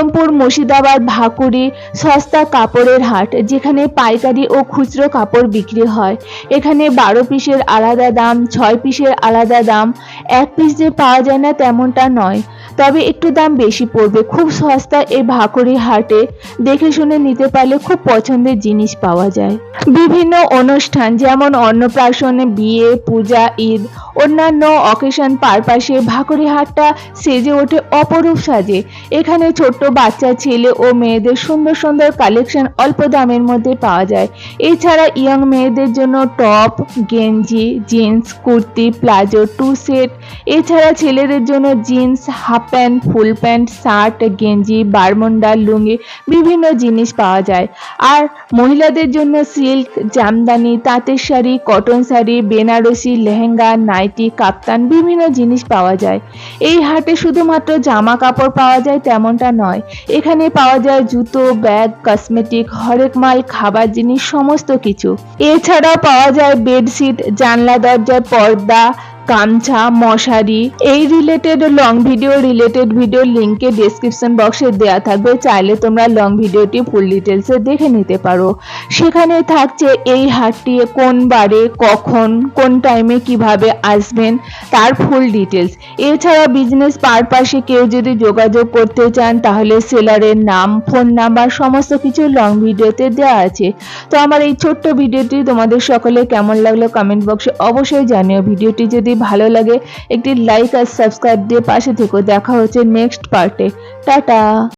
বহরমপুর, মুর্শিদাবাদ, ভাকুড়ি সস্তা কাপড়ের হাট, যেখানে পাইকারি ও খুচরো কাপড় বিক্রি হয়। এখানে 12 পিসের আলাদা দাম, 6 পিসের আলাদা দাম। 1 পিস যে পাওয়া যায় না তেমনটা নয়, তবে একটু দাম বেশি পড়বে। খুব সস্তা এই ভাকুড়ি হাটে, দেখে শুনে নিতে পারলে খুব পছন্দের জিনিস পাওয়া যায়। বিভিন্ন অনুষ্ঠান যেমন অন্নপ্রাশন, বিয়ে, পূজা, ঈদ, অন্যান্য অকেশন পারপাসে ভাকুড়ি হাটটা সেজে ওঠে অপরূপ সাজে। এখানে ছোট্ট বাচ্চা, ছেলে ও মেয়েদের সুন্দর সুন্দর কালেকশন অল্প দামের মধ্যে পাওয়া যায়। এছাড়া ইয়ং মেয়েদের জন্য টপ, গেঞ্জি, জিন্স, কুর্তি, প্লাজো, 2 সেট। এছাড়া ছেলেদের জন্য jeans, half pant, full pant, shirt, গেঞ্জি, বারমুন্ডা, লুঙ্গি বিভিন্ন জিনিস পাওয়া যায়। আর মহিলাদের জন্য সিল্ক, জামদানি, তাঁতের শাড়ি, কটন শাড়ি, বেনারসি, লেহেঙ্গা, নাইটি, কাপ্তান বিভিন্ন জিনিস পাওয়া যায়। এই হাটে শুধুমাত্র জামা কাপড় পাওয়া যায় তেমনটা নয়, এখানে পাওয়া যায় জুতো, ব্যাগ, কসমেটিক, হরেক মাল, খাবার জিনিস সমস্ত কিছু। এছাড়াও পাওয়া যায় বেডশিট, জানলা দরজার পর্দা, গামছা, মশারি। এই রিলেটেড লং ভিডিও লিঙ্কে ডেসক্রিপশন বক্সে দেওয়া থাকবে, চাইলে তোমরা লং ভিডিওটি ফুল ডিটেলসে দেখে নিতে পারো। সেখানে থাকছে এই হাটটি কোন বারে, কখন, কোন টাইমে, কিভাবে আসবেন তার ফুল ডিটেলস। এছাড়া বিজনেস পারপাসে কেউ যদি যোগাযোগ করতে চান তাহলে সেলারের নাম, ফোন নাম্বার সমস্ত কিছু লং ভিডিওতে দেওয়া আছে। তো আমার এই ছোট্ট ভিডিওটি তোমাদের সকলে কেমন লাগলো কমেন্ট বক্সে অবশ্যই জানিও। ভিডিওটি যদি ভালো লাগে একটি লাইক আর সাবস্ক্রাইব দিয়ে পাশে থেকো। দেখা হচ্ছে নেক্সট পার্টে। টাটা।